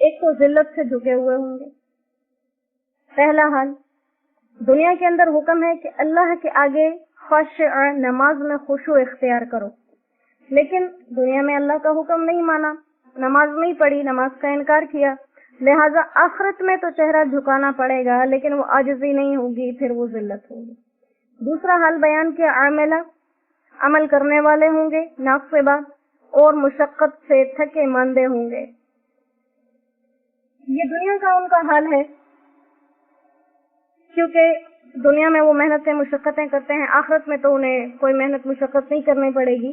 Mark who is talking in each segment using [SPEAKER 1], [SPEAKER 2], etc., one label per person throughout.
[SPEAKER 1] ایک تو ذلت سے جھکے ہوئے ہوں گے. پہلا حال، دنیا کے اندر حکم ہے کہ اللہ کے آگے خاشع، نماز میں خشوع اختیار کرو، لیکن دنیا میں اللہ کا حکم نہیں مانا، نماز نہیں پڑھی، نماز کا انکار کیا، لہذا آخرت میں تو چہرہ جھکانا پڑے گا لیکن وہ عاجزی نہیں ہوگی، پھر وہ ذلت ہوگی. دوسرا حال بیان کیا، عاملہ، عمل کرنے والے ہوں گے، ناصبہ، اور مشقت سے تھکے ماندے ہوں گے. یہ دنیا کا ان کا حال ہے، کیونکہ دنیا میں وہ محنتیں مشقتیں کرتے ہیں، آخرت میں تو انہیں کوئی محنت مشقت نہیں کرنی پڑے گی،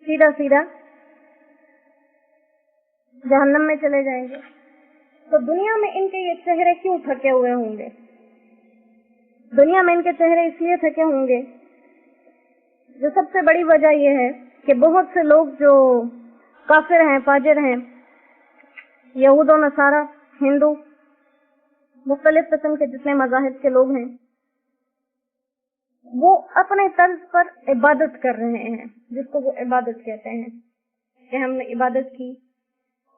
[SPEAKER 1] سیدھا سیدھا جہنم میں چلے جائیں گے. تو دنیا میں ان کے یہ چہرے کیوں تھکے ہوئے ہوں گے؟ دنیا میں ان کے چہرے اس لیے تھکے ہوں گے، جو سب سے بڑی وجہ یہ ہے کہ بہت سے لوگ جو کافر ہیں، فاجر ہیں، یہود و نصارہ، ہندو، مختلف قسم کے جتنے مذاہب کے لوگ ہیں، وہ اپنے طرز پر عبادت کر رہے ہیں، جس کو وہ عبادت کہتے ہیں کہ ہم نے عبادت کی.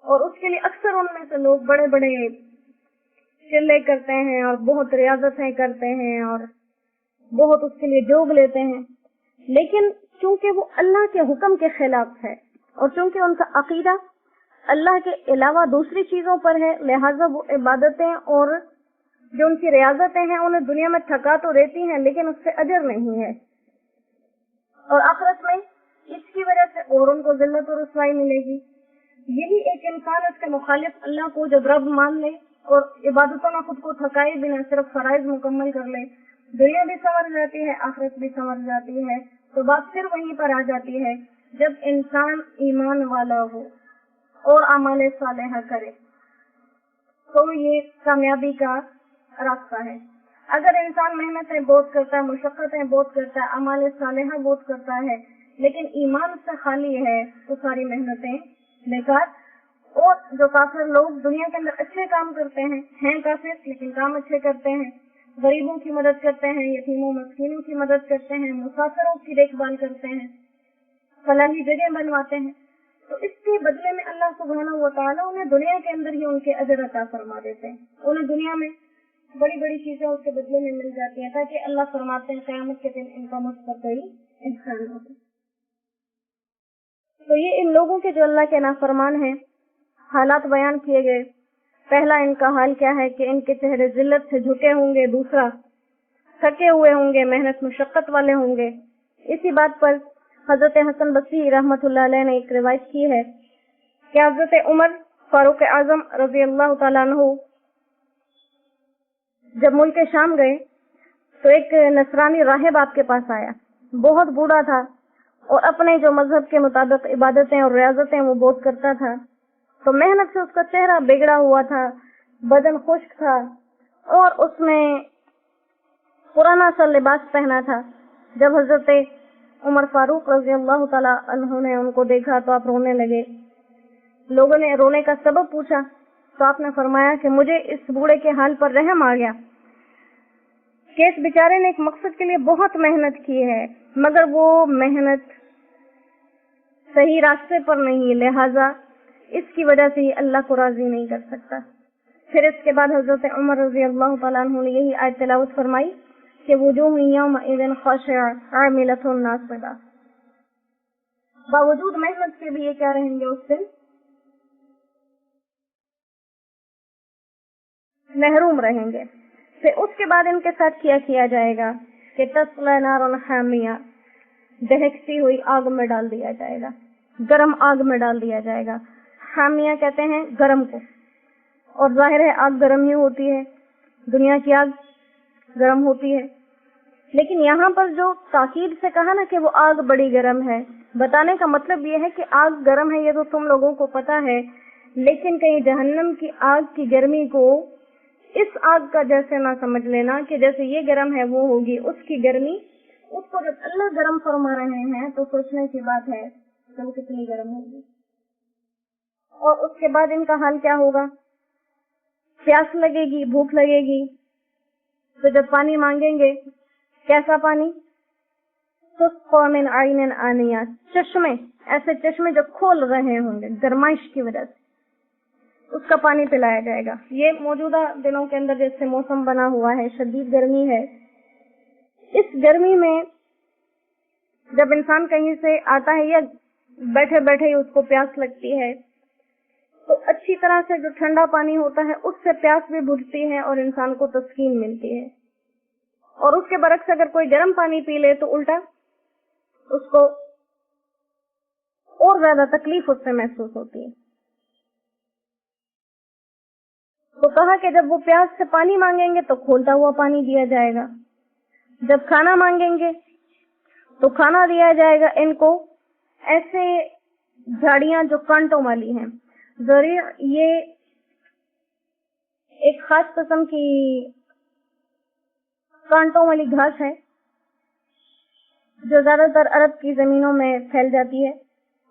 [SPEAKER 1] اور اس کے لیے اکثر ان میں سے لوگ بڑے بڑے چلے کرتے ہیں اور بہت ریاضتیں کرتے ہیں اور بہت اس کے لیے جوگ لیتے ہیں، لیکن چونکہ وہ اللہ کے حکم کے خلاف ہے اور چونکہ ان کا عقیدہ اللہ کے علاوہ دوسری چیزوں پر ہے، لہٰذا وہ عبادتیں اور جو ان کی ریاضتیں ہیں انہیں دنیا میں تھکا تو رہتی ہیں لیکن اس سے اجر نہیں ہے، اور آخرت میں اس کی وجہ سے اور ان کو ذلت اور رسوائی ملے گی. یہی ایک انسان اس کے مخالف اللہ کو جب رب مان لے اور عبادتوں میں خود کو تھکائے بنا صرف فرائض مکمل کر لے، دنیا بھی سنور جاتی ہے، آخرت بھی سنور جاتی ہے. تو بات پھر وہیں پر آ جاتی ہے، جب انسان ایمان والا ہو اور اعمال صالحہ کرے تو یہ کامیابی کا راستہ ہے. اگر انسان محنتیں بہت کرتا ہے، مشقتیں بہت کرتا ہے، اعمال صالحہ بہت کرتا ہے، لیکن ایمان سے خالی ہے تو ساری محنتیں بیکار. اور جو کافر لوگ دنیا کے اندر اچھے کام کرتے ہیں کافر لیکن کام اچھے کرتے ہیں، غریبوں کی مدد کرتے ہیں، یتیموں مسکینوں کی مدد کرتے ہیں، مسافروں کی دیکھ بھال کرتے ہیں، فلاحی جگہ بنواتے ہیں، تو اس کے بدلے میں اللہ سبحانہ و تعالیٰ انہیں دنیا کے اندر ہی ان کے اجر عطا فرما دیتے ہیں. انہیں دنیا میں بڑی بڑی چیزیں اس کے بدلے میں مل جاتی ہیں، تاکہ اللہ فرماتے ہیں قیامت کے دن ان کا مجھ پر کوئی احسان ہو. تو یہ ان لوگوں کے جو اللہ کے نافرمان ہیں حالات بیان کیے گئے. پہلا ان کا حال کیا ہے کہ ان کے چہرے ذلت سے جھکے ہوں گے، دوسرا تھکے ہوئے ہوں گے، محنت مشقت والے ہوں گے. اسی بات پر حضرت حسن بصری رحمۃ اللہ علیہ نے ایک روایت کی ہے کہ حضرت عمر فاروق اعظم رضی اللہ تعالیٰ عنہ جب ملک شام گئے تو ایک نصرانی راہب آپ کے پاس آیا، بہت بوڑھا تھا اور اپنے جو مذہب کے مطابق عبادتیں اور ریاضتیں وہ بہت کرتا تھا. تو محنت سے اس کا چہرہ بگڑا ہوا تھا، بدن خشک تھا اور اس نے پرانا سا لباس پہنا تھا. جب حضرت عمر فاروق رضی اللہ تعالیٰ عنہ نے ان کو دیکھا تو آپ رونے لگے. لوگوں نے رونے کا سبب پوچھا تو آپ نے فرمایا کہ مجھے اس بوڑھے کے حال پر رحم آ گیا کہ اس بیچارے نے ایک مقصد کے لیے بہت محنت کی ہے مگر وہ محنت صحیح راستے پر نہیں، لہذا اس کی وجہ سے اللہ کو راضی نہیں کر سکتا. پھر اس کے بعد حضرت عمر رضی اللہ تعالیٰ عنہ نے یہی آیت تلاوت فرمائی کہ وجوہ یومئذ خاشعہ عاملۃ ناصبہ. باوجود محنت کے بھی یہ کیا رہیں گے اس دن؟ محروم رہیں گے. پھر اس کے بعد ان کے ساتھ کیا جائے گا کہ تصلی نارا حامیہ، دہکتی ہوئی آگ میں ڈال دیا جائے گا، گرم آگ میں ڈال دیا جائے گا. حامیہ کہتے ہیں گرم کو، اور ظاہر ہے آگ گرم ہی ہوتی ہے، دنیا کی آگ گرم ہوتی ہے. لیکن یہاں پر جو تاکید سے کہا نا کہ وہ آگ بڑی گرم ہے، بتانے کا مطلب یہ ہے کہ آگ گرم ہے یہ تو تم لوگوں کو پتا ہے، لیکن کہیں جہنم کی آگ کی گرمی کو اس آگ کا جیسے نہ سمجھ لینا کہ جیسے یہ گرم ہے وہ ہوگی اس کی گرمی. اس کو جب اللہ گرم فرما رہے ہیں تو سوچنے کی بات ہے کہ وہ کتنی گرم ہوگی. اور اس کے بعد ان کا حال کیا ہوگا؟ پیاس لگے گی، بھوک لگے گی، تو جب پانی مانگیں گے کیسا پانی؟ تسقى من عين آنية، چشمے، ایسے چشمے جو کھول رہے ہوں گے گرمائش کی وجہ سے. اس کا پانی پلایا جائے گا. یہ موجودہ دنوں کے اندر جیسے موسم بنا ہوا ہے, شدید گرمی ہے, اس گرمی میں جب انسان کہیں سے آتا ہے یا بیٹھے بیٹھے ہی اس کو پیاس لگتی ہے تو اچھی طرح سے جو ٹھنڈا پانی ہوتا ہے اس سے پیاس بھی بجھتی ہے اور انسان کو تسکین ملتی ہے. اور اس کے برعکس اگر کوئی گرم پانی پی لے تو الٹا اس کو اور زیادہ تکلیف اس سے محسوس ہوتی ہے. تو کہا کہ جب وہ پیاس سے پانی مانگیں گے تو کھولتا ہوا پانی دیا جائے گا, جب کھانا مانگیں گے تو کھانا دیا جائے گا. ان کو ایسے جھاڑیاں جو کانٹوں والی ہیں, ذریع یہ ایک خاص قسم کی کانٹوں والی گھاس ہے جو زیادہ تر عرب کی زمینوں میں پھیل جاتی ہے,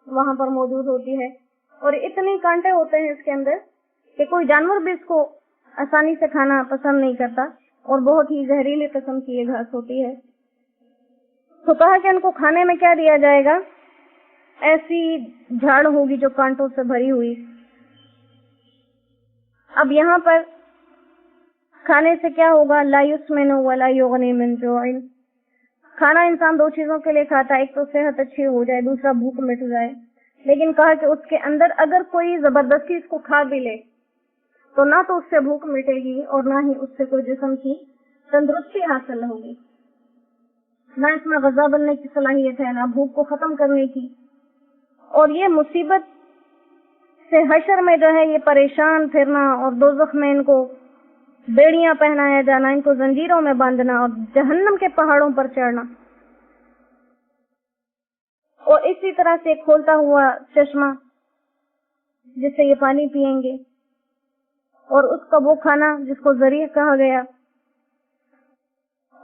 [SPEAKER 1] وہاں پر موجود ہوتی ہے. اور اتنے کانٹے ہوتے ہیں اس کے اندر کہ کوئی جانور بھی اس کو آسانی سے کھانا پسند نہیں کرتا, اور بہت ہی زہریلی قسم کی یہ گھاس ہوتی ہے. تو کہا کہ ان کو کھانے میں کیا دیا جائے گا, ایسی جھاڑ ہوگی جو کانٹوں سے بھری ہوئی. اب یہاں پر کھانے سے کیا ہوگا, لا یسمن ولا یغنی من جوع. کھانا انسان دو چیزوں کے لیے کھاتا ہے, ایک تو صحت اچھی ہو جائے, دوسرا بھوک مٹ جائے. لیکن کہا کہ اس کے اندر اگر کوئی زبردستی اس کو کھا بھی لے تو نہ تو اس سے بھوک مٹے گی اور نہ ہی اس سے کوئی جسم کی تندرستی حاصل ہوگی, نہ اس میں غذا بننے کی صلاحیت ہے, نہ بھوک کو ختم کرنے کی. اور یہ مصیبت سے حشر میں جو ہے یہ پریشان پھرنا اور دوزخ میں ان کو بیڑیاں پہنایا جانا, ان کو زنجیروں میں باندھنا اور جہنم کے پہاڑوں پر چڑھنا. اور اسی طرح سے کھولتا ہوا چشمہ جس سے یہ پانی پیئیں گے, اور اس کا وہ کھانا جس کو ذریعہ کہا گیا.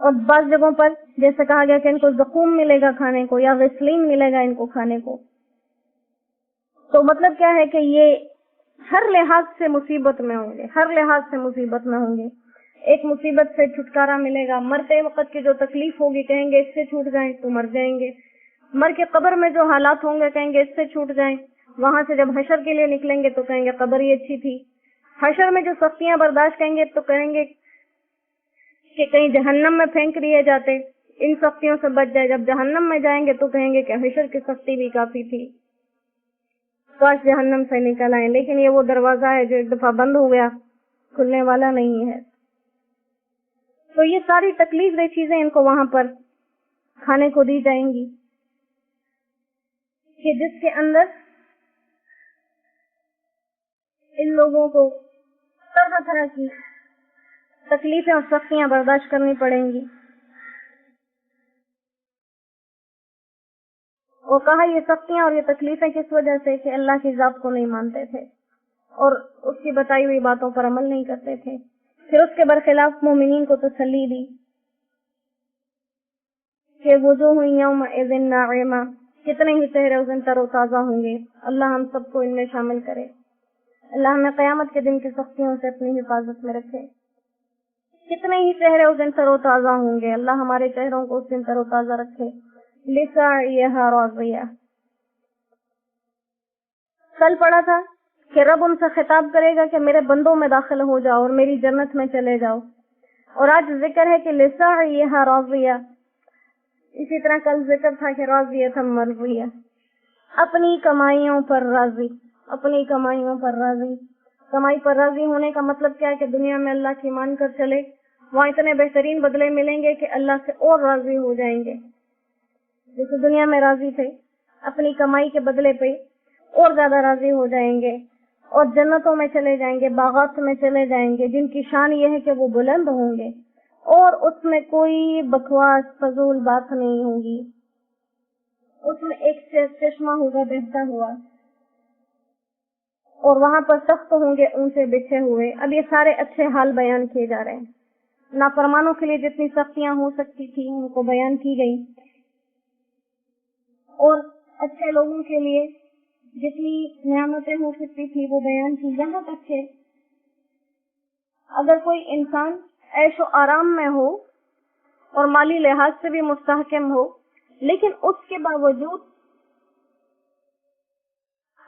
[SPEAKER 1] اور بعض جگہوں پر جیسے کہا گیا کہ ان کو زقوم ملے گا کھانے کو, یا غسلین ملے گا ان کو کھانے کو. تو مطلب کیا ہے کہ یہ ہر لحاظ سے مصیبت میں ہوں گے, ہر لحاظ سے مصیبت میں ہوں گے. ایک مصیبت سے چھٹکارا ملے گا, مرتے وقت کی جو تکلیف ہوگی کہیں گے اس سے چھوٹ جائیں تو مر جائیں گے. مر کے قبر میں جو حالات ہوں گے کہیں گے اس سے چھوٹ جائیں. وہاں سے جب حشر کے لیے نکلیں گے تو کہیں گے قبر ہی اچھی تھی. حشر میں جو سختیاں برداشت کریں گے تو کہیں گے کہ کہیں جہنم میں پھینک دیے جاتے, ان سختیوں سے بچ جائے. جب جہنم میں جائیں گے تو کہیں گے کہ حشر کی سختی بھی کافی تھی, کاش جہنم سے نکل آئے. لیکن یہ وہ دروازہ ہے جو ایک دفعہ بند ہو گیا, کھلنے والا نہیں ہے. تو یہ ساری تکلیف دہ چیزیں ان کو وہاں پر کھانے کو دی جائیں گی کہ جس کے اندر ان لوگوں کو طرح طرح کی تکلیفیں اور سختیاں برداشت کرنی پڑیں گی. اور کہا یہ سختیاں اور یہ تکلیفیں کس وجہ سے, کہ اللہ کی ذات کو نہیں مانتے تھے اور اس کی بتائی ہوئی باتوں پر عمل نہیں کرتے تھے. پھر اس کے برخلاف مومنین کو تسلی دی کہ وجوہ یومئذ ناعمہ, کتنے ہی چہرے اس دن تر و تازہ ہوں گے. اللہ ہم سب کو ان میں شامل کرے. اللہ ہمیں قیامت کے دن کی سختیوں سے اپنی حفاظت میں رکھے. کتنے ہی چہرے اس دن تر و تازہ ہوں گے, اللہ ہمارے چہروں کو اس دن تر و تازہ رکھے. لسعیہا راضیہ. کل پڑھا تھا کہ رب ان سے خطاب کرے گا کہ میرے بندوں میں داخل ہو جاؤ اور میری جنت میں چلے جاؤ. اور آج ذکر ہے کہ لسعیہا راضیہ. اسی طرح کل ذکر تھا کہ راضیہ مرضیہ, اپنی کمائیوں پر راضی, اپنی کمائیوں پر راضی. کمائی پر راضی ہونے کا مطلب کیا ہے کہ دنیا میں اللہ کی مان کر چلے, وہاں اتنے بہترین بدلے ملیں گے کہ اللہ سے اور راضی ہو جائیں گے. جیسے دنیا میں راضی تھے, اپنی کمائی کے بدلے پہ اور زیادہ راضی ہو جائیں گے اور جنتوں میں چلے جائیں گے, باغات میں چلے جائیں گے جن کی شان یہ ہے کہ وہ بلند ہوں گے اور اس میں کوئی بکواس فضول بات نہیں ہوگی. اس میں ایک چشمہ ہوگا بہتا ہوا, اور وہاں پر تخت ہوں گے اونچے بچھے ہوئے. اب یہ سارے اچھے حال بیان کیے جا رہے ہیں. نافرمانوں کے لیے جتنی سختیاں ہو سکتی تھی ان کو بیان کی گئی, اور اچھے لوگوں کے لیے جتنی نعمتیں ہو سکتی تھی وہ بیان کی. یہاں تک کہ اگر کوئی انسان عیش و آرام میں ہو اور مالی لحاظ سے بھی مستحکم ہو, لیکن اس کے باوجود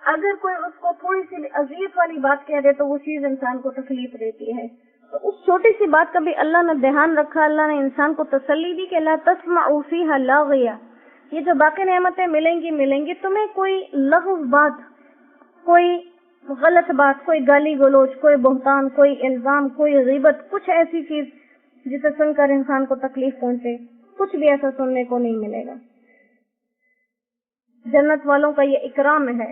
[SPEAKER 1] اگر کوئی اس کو تھوڑی سی اذیت والی بات کہہ دے تو وہ چیز انسان کو تکلیف دیتی ہے. تو اس چھوٹی سی بات کا بھی اللہ نے دھیان رکھا, اللہ نے انسان کو تسلی دی کہ لا تسمعوا فیہا لاغیہ, یہ جو باقی نعمتیں ملیں گی تمہیں کوئی لغو بات, کوئی غلط بات, کوئی گالی گلوچ, کوئی بہتان, کوئی الزام, کوئی غیبت, کچھ ایسی چیز جسے سن کر انسان کو تکلیف پہنچے, کچھ بھی ایسا سننے کو نہیں ملے گا. جنت والوں کا یہ اکرام ہے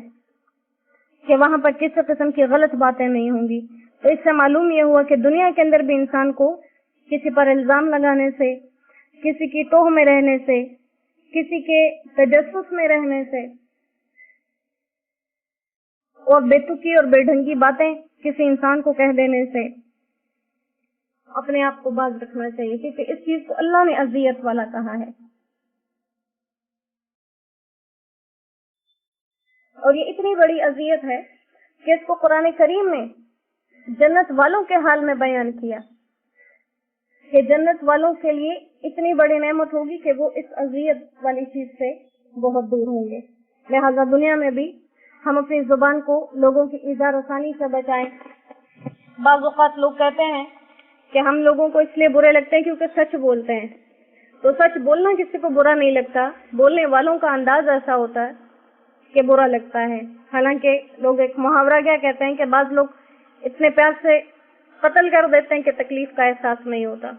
[SPEAKER 1] کہ وہاں پر کسی قسم کی غلط باتیں نہیں ہوں گی. تو اس سے معلوم یہ ہوا کہ دنیا کے اندر بھی انسان کو کسی پر الزام لگانے سے, کسی کی ٹوہ میں رہنے سے, کسی کے تجسس میں رہنے سے اور بے تکی اور بے ڈھنگی باتیں کسی انسان کو کہہ دینے سے اپنے آپ کو باز رکھنا چاہیے, کیونکہ اس چیز کو اللہ نے اذیت والا کہا ہے. اور یہ اتنی بڑی اذیت ہے کہ اس کو قرآن کریم میں جنت والوں کے حال میں بیان کیا کہ جنت والوں کے لیے اتنی بڑی نعمت ہوگی کہ وہ اس اذیت والی چیز سے بہت دور ہوں گے. لہذا دنیا میں بھی ہم اپنی زبان کو لوگوں کی ایذا رسانی سے بچائیں. بعض اوقات لوگ کہتے ہیں کہ ہم لوگوں کو اس لیے برے لگتے ہیں کیونکہ سچ بولتے ہیں. تو سچ بولنا کسی کو برا نہیں لگتا, بولنے والوں کا انداز ایسا ہوتا ہے کہ برا لگتا ہے. حالانکہ لوگ ایک محاورہ کیا کہتے ہیں کہ بعض لوگ اتنے پیار سے قتل کر دیتے ہیں کہ تکلیف کا احساس نہیں ہوتا.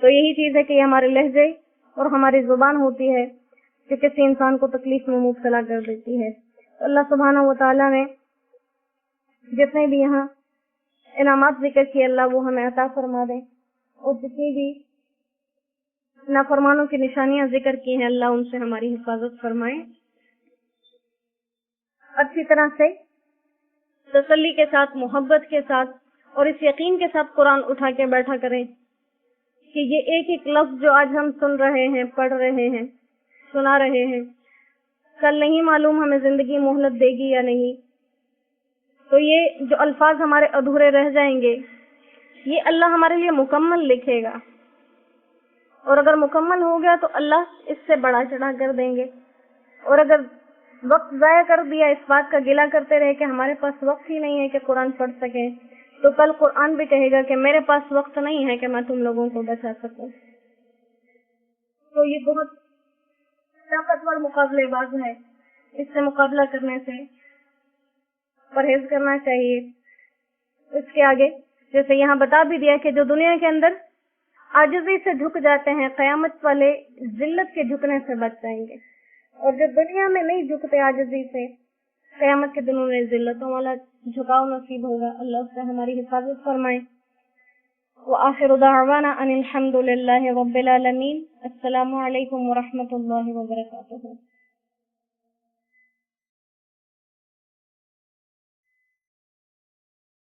[SPEAKER 1] تو یہی چیز ہے کہ یہ ہمارے لہجے اور ہماری زبان ہوتی ہے جو کسی انسان کو تکلیف میں مبتلا کر دیتی ہے. اللہ سبحانہ و تعالیٰ نے جتنے بھی یہاں انعامات ذکر کیے اللہ وہ ہمیں عطا فرما دے, اور جتنی بھی نافرمانوں کی نشانیاں ذکر کی ہیں اللہ ان سے ہماری حفاظت فرمائے. اچھی طرح سے تسلی کے ساتھ, محبت کے ساتھ اور اس یقین کے ساتھ قرآن اٹھا کے بیٹھا کریں کہ یہ ایک ایک لفظ جو آج ہم سن رہے ہیں, پڑھ رہے ہیں, سنا رہے ہیں, کل نہیں معلوم ہمیں زندگی مہلت دے گی یا نہیں. تو یہ جو الفاظ ہمارے ادھورے رہ جائیں گے یہ اللہ ہمارے لیے مکمل لکھے گا, اور اگر مکمل ہو گیا تو اللہ اس سے بڑا چڑھا کر دیں گے. اور اگر وقت ضائع کر دیا, اس بات کا گلہ کرتے رہے کہ ہمارے پاس وقت ہی نہیں ہے کہ قرآن پڑھ سکیں, تو کل قرآن بھی کہے گا کہ میرے پاس وقت نہیں ہے کہ میں تم لوگوں کو بچا سکوں. تو یہ بہت طاقتور مقابلے باز ہے, اس سے مقابلہ کرنے سے پرہیز کرنا چاہیے. اس کے آگے جیسے یہاں بتا بھی دیا کہ جو دنیا کے اندر عاجزی سے جھک جاتے ہیں قیامت والے ذلت کے جھکنے سے بچ جائیں گے, اور جو دنیا میں نہیں جھکتے عاجزی سے قیامت کے دنوں میں ذلتوں والا جھکاؤ نصیب ہوگا. اللہ اس سے ہماری حفاظت فرمائے. وآخر دعوانا ان الحمد للہ رب العالمین. السلام علیکم ورحمۃ اللہ وبرکاتہ.